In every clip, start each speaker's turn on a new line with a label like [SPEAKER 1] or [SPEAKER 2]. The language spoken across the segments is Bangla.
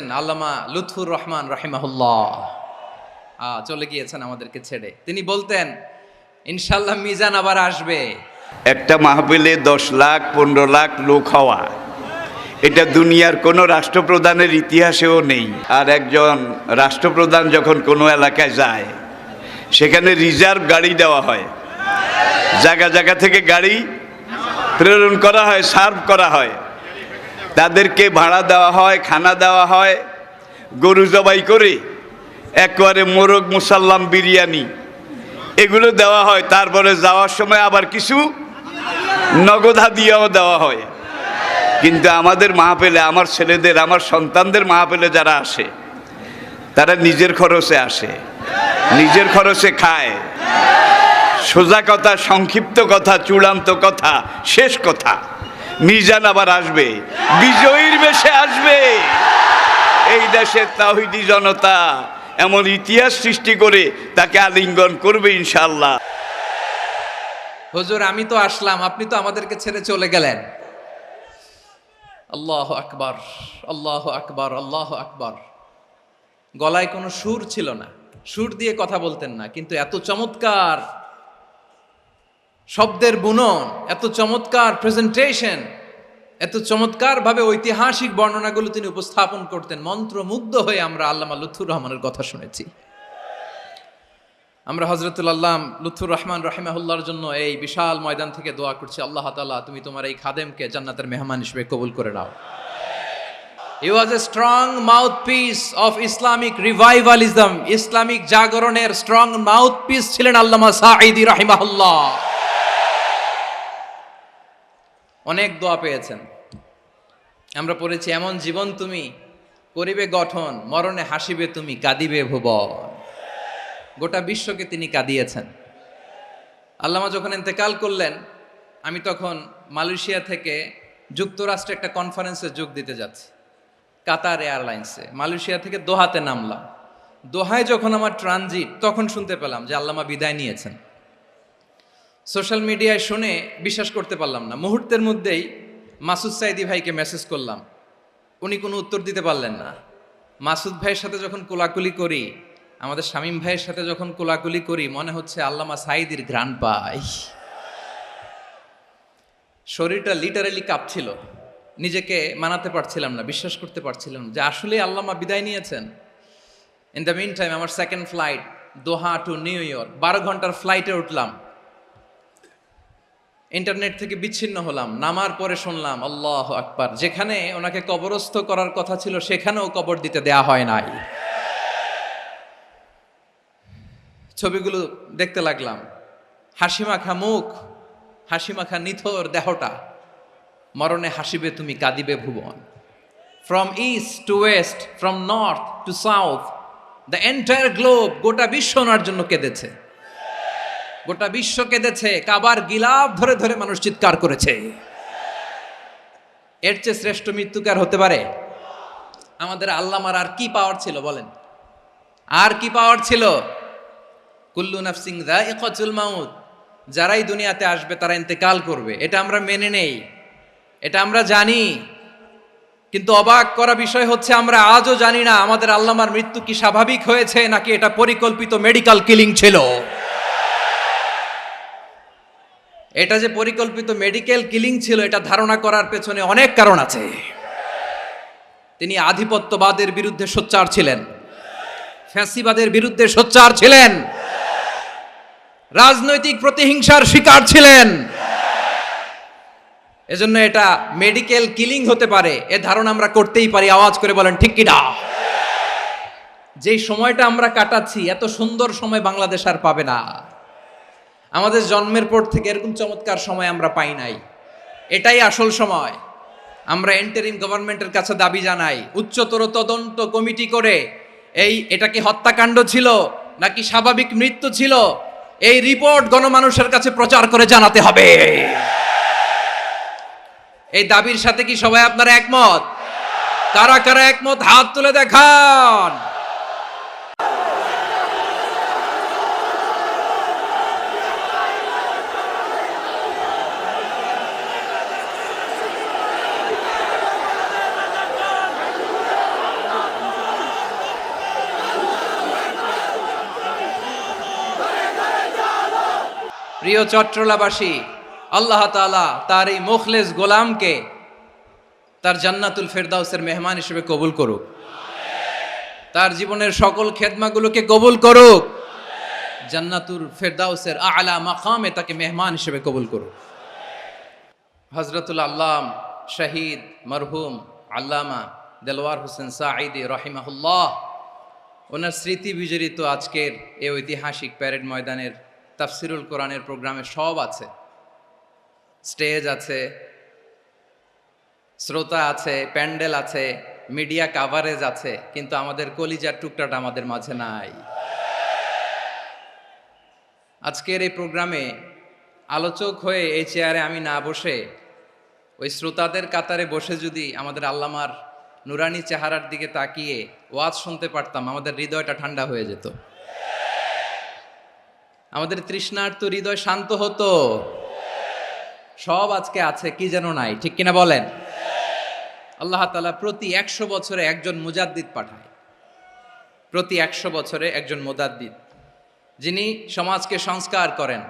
[SPEAKER 1] আল্লামা লুৎফুর রহমান রাহিমাহুল্লাহ চলে গিয়েছেন আমাদেরকে ছেড়ে। তিনি বলতেন, ইনশাল্লাহ মিজান আবার আসবে।
[SPEAKER 2] একটা মাহফিলে 10 লাখ 15 লাখ লোক হওয়া, এটা দুনিয়ার কোনো রাষ্ট্রপ্রধানের ইতিহাসেও নেই। আর একজন রাষ্ট্রপ্রধান যখন কোনো এলাকায় যায়, সেখানে রিজার্ভ গাড়ি দেওয়া হয়, জায়গা জায়গা থেকে গাড়ি প্রেরণ করা হয়, সার্ভ করা হয়, তাদেরকে ভাড়া দেওয়া হয়, খানা দেওয়া হয়, গরু জবাই করে একবারে মোরগ মুসাল্লাম বিরিয়ানি এগুলো দেওয়া হয়। তারপরে যাওয়ার সময় আবার কিছু নগদ হাদিয়াও দেওয়া হয়। কিন্তু আমাদের মাহফিলে, আমার ছেলেদের, আমার সন্তানদের মাহফিলে যারা আসে, তারা নিজের খরচে আসে, নিজের খরচে খায়। সোজা কথা, সংক্ষিপ্ত কথা, চূড়ান্ত কথা, শেষ কথা, মিজান আবার আসবে, বিজয়ীর বেশে আসবে। এই দেশের তাওহীদি জনতা এমন ইতিহাস সৃষ্টি করে তাকে আলিঙ্গন করবে ইনশাআল্লাহ।
[SPEAKER 1] হুজুর, আমি তো আসলাম, আপনি তো আমাদেরকে ছেড়ে চলে গেলেন। আল্লাহু আকবার, আল্লাহু আকবার, আল্লাহু আকবার। গলায় কোনো সুর ছিল না, সুর দিয়ে কথা বলতেন না, কিন্তু এত চমৎকার শব্দের বুনন, এত চমৎকার প্রেজেন্টেশন, এত চমৎকার ভাবে ঐতিহাসিক বর্ণনাগুলো তিনি উপস্থাপন করতেন। মন্ত্রমুগ্ধ হয়ে আমরা আল্লামা লুৎফুর রহমানের কথা শুনেছি। আমরা হযরতুল আল্লাম লুৎফুর রহমান রাহিমাহুল্লাহর জন্য এই বিশাল ময়দান থেকে দোয়া করছি, আল্লাহ তাআলা তুমি তোমার এই খাদেমকে জান্নাতের মেহমান হিসেবে কবুল করে নাও। He was a strong mouthpiece of Islamic revivalism. Islamic জাগরণের স্ট্রং মাউথপিস ছিলেন আল্লামা সাঈদী রাহিমাহুল্লাহ। অনেক দোয়া পেয়েছেন, আমরা পড়েছি, এমন জীবন তুমি করিবে গঠন, মরণে হাসিবে তুমি, কাঁদিবে ভুবন। গোটা বিশ্বকে তিনি কাঁদিয়েছেন। আল্লামা যখন ইন্তেকাল করলেন, আমি তখন মালয়েশিয়া থেকে যুক্তরাষ্ট্রে একটা কনফারেন্সে যোগ দিতে যাচ্ছি, কাতার এয়ারলাইন্সে। মালয়েশিয়া থেকে দোহাতে নামলাম। দোহায় যখন আমার ট্রানজিট, তখন শুনতে পেলাম যে আল্লামা বিদায় নিয়েছেন। সোশ্যাল মিডিয়ায় শুনে বিশ্বাস করতে পারলাম না। মুহূর্তের মধ্যেই মাসুদ সাইদি ভাইকে মেসেজ করলাম, উনি কোনো উত্তর দিতে পারলেন না। মাসুদ ভাইয়ের সাথে যখন কোলাকুলি করি, আমাদের শামীম ভাইয়ের সাথে যখন কোলাকুলি করি, মনে হচ্ছে আল্লামা সাইদির ঘ্রাণ পাই। শরীরটা লিটারালি কাঁপছিল, নিজেকে মানাতে পারছিলাম না, বিশ্বাস করতে পারছিলাম যে আসলে আল্লামা বিদায় নিয়েছেন। ইন দ্য মিন টাইম আমার সেকেন্ড ফ্লাইট, দোহা টু নিউ ইয়র্ক, 12 ঘন্টার ফ্লাইটে উঠলাম। ইন্টারনেট থেকে বিচ্ছিন্ন হলাম। নামার পরে শুনলাম আল্লাহু আকবার, যেখানে ওনাকে কবরস্থ করার কথা ছিল সেখানেও কবর দিতে দেয়া হয় নাই। ছবিগুলো দেখতে লাগলাম, হাসিমাখা মুখ, হাসিমাখা নিথর দেহটা, মরণে হাসিবে তুমি, কাঁদিবে ভুবন। From east to west, from north to south, the entire globe, গোটা বিশ্ব ওনার জন্য কেঁদেছে, গোটা বিশ্ব কেঁদেছে। কাবার গিলাফ ধরে ধরে মানুষ চিৎকার করেছে। এর চেয়ে শ্রেষ্ঠ মৃত্যুকার হতে পারে? আমাদের আল্লামার আর কি পাওয়ার ছিল বলেন? আর কি পাওয়ার ছিল? কুল্লু নাফসিন যায়িকাতুল মাউত, যারাই দুনিয়াতে আসবে তারা ইন্তেকাল করবে, এটা আমরা মেনে নেই, এটা আমরা জানি। কিন্তু অবাক করা বিষয় হচ্ছে, আমরা আজও জানি না আমাদের আল্লামার মৃত্যু কি স্বাভাবিক হয়েছে নাকি এটা পরিকল্পিত মেডিকেল কিলিং ছিল। এটা যে পরিকল্পিত মেডিকেল কিলিং ছিল, এটা ধারণা করার পেছনে অনেক কারণ আছে। তিনি আধিপত্যবাদের বিরুদ্ধে সোচ্চার ছিলেন, ফ্যাসিবাদের বিরুদ্ধে সোচ্চার ছিলেন, রাজনৈতিক প্রতিহিংসার শিকার ছিলেন। এজন্য এটা মেডিকেল কিলিং হতে পারে এ ধারণা আমরা করতেই পারি। আওয়াজ করে বলেন ঠিক কিনা? যেই সময়টা আমরা কাটাচ্ছি, এত সুন্দর সময় বাংলাদেশ আর পাবে না। আমাদের জন্মের পর থেকে এরকম চমৎকার সময় আমরা পাই নাই। এটাই আসল সময়। আমরা ইন্টারিম গভর্নমেন্টের কাছে দাবি জানাই, উচ্চতর তদন্ত কমিটি করে এটা কি হত্যাকাণ্ড ছিল নাকি স্বাভাবিক মৃত্যু ছিল, এই রিপোর্ট গণমানুষের কাছে প্রচার করে জানাতে হবে। এই দাবির সাথে কি সবাই আপনারা একমত? কারা কারা একমত হাত তুলে দেখান। প্রিয় চট্টলাবাসী, আল্লাহ তাআলা তার এই মুখলেস গোলামকে তার জান্নাতুল ফেরদাউসের মেহমান হিসেবে কবুল করুক, তার জীবনের সকল খেদমাগুলোকে কবুল করুক, জান্নাতুল ফেরদাউসের আলা মাকামে তাকে মেহমান হিসেবে কবুল করুক। হযরতুল আল্লাম শহীদ মরহুম আল্লামা দেলওয়ার হোসেন সাঈদী রাহিমাহুল্লাহ, ওনার স্মৃতি বিজড়িত আজকের এই ঐতিহাসিক প্যারেড ময়দানের তাফসিরুল কোরআনের প্রোগ্রামে সব আছে, স্টেজ আছে, শ্রোতা আছে, প্যান্ডেল আছে, মিডিয়া কাভারেজ আছে, কিন্তু আমাদের কলিজার টুকরাটা আমাদের মাঝে নাই। আজকের এই প্রোগ্রামে আলোচক হয়ে এই চেয়ারে আমি না বসে ওই শ্রোতাদের কাতারে বসে যদি আমাদের আল্লামার নুরানি চেহারার দিকে তাকিয়ে ওয়াজ শুনতে পারতাম, আমাদের হৃদয়টা ঠান্ডা হয়ে যেত, আমাদের তৃষ্ণার্ত হৃদয় শান্ত হতো। সব আজকে আছে, কি যেন নাই, ঠিক কিনা বলেন? আল্লাহ তাআলা প্রতি 100 বছরে একজন মুজাদ্দিদ পাঠায়, প্রতি 100 বছরে একজন মুজাদ্দিদ, যিনি সমাজকে সংস্কার করেন।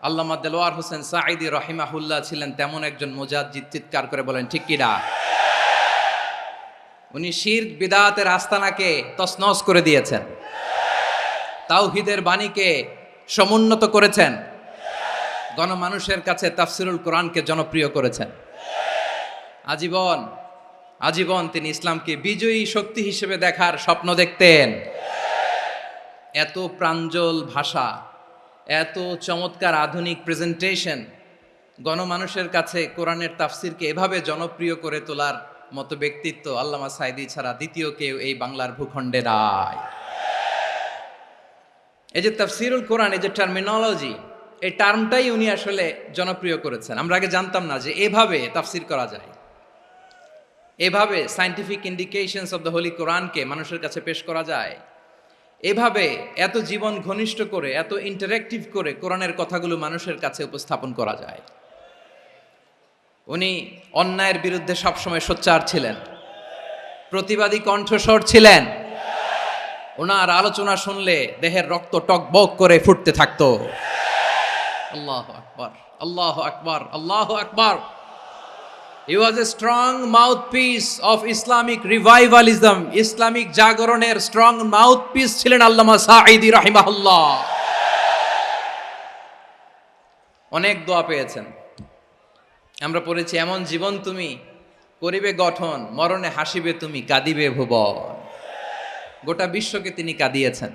[SPEAKER 1] আল্লামা দেলওয়ার হোসেন সাঈদী রাহিমাহুল্লাহ ছিলেন তেমন একজন মুজাদ্দিদ। চিৎকার করে বলেন ঠিক কিনা? উনি শিরক বিদআতের আস্তানাকে তছনছ করে দিয়েছেন, তাওহীদের বাণীকে সমুন্নত করেছেন, গণমানুষের কাছে তাফসিরুল কোরআনকে জনপ্রিয় করেছেন। আজীবন তিনি ইসলামকে বিজয়ী শক্তি হিসেবে দেখার স্বপ্ন দেখতেন। এত প্রাঞ্জল ভাষা, এত চমৎকার আধুনিক প্রেজেন্টেশন, গণমানুষের কাছে কোরআনের তাফসিরকে এভাবে জনপ্রিয় করে তোলার মতো ব্যক্তিত্ব আল্লামা সাঈদী ছাড়া দ্বিতীয় কেউ এই বাংলার ভূখণ্ডে নাই। এই যে তাফসিরুল কোরআন, এই যে টার্মিনোলজি, এই টার্মটাই উনি আসলে জনপ্রিয় করেছেন। আমরা আগে জানতাম না যে এভাবে তাফসির করা যায়, এভাবে scientific indications of the Holi কোরআনকে মানুষের কাছে পেশ করা যায়, এভাবে এত জীবন ঘনিষ্ঠ করে, এত ইন্টারেক্টিভ করে কোরআনের কথাগুলো মানুষের কাছে উপস্থাপন করা যায়। উনি অন্যায়ের বিরুদ্ধে সবসময় সোচ্চার ছিলেন, প্রতিবাদী কণ্ঠস্বর ছিলেন। ওনার আলোচনা শুনলে দেহের রক্ত টকবক করে ফুটতে থাকতো। আল্লাহু আকবার, আল্লাহু আকবার, আল্লাহু আকবার। He was a strong mouthpiece of Islamic revivalism. Islamic জাগরণের স্ট্রং মাউথপিস ছিলেন আল্লামা সাঈদী রাহিমাহুল্লাহ। অনেক দোয়া পেয়েছেন, আমরা পড়েছি, এমন জীবন তুমি করিবে গঠন, মরণে হাসিবে তুমি, কাঁদিবে ভুবন। গোটা বিশ্বকে তিনি কাঁদিয়েছেন।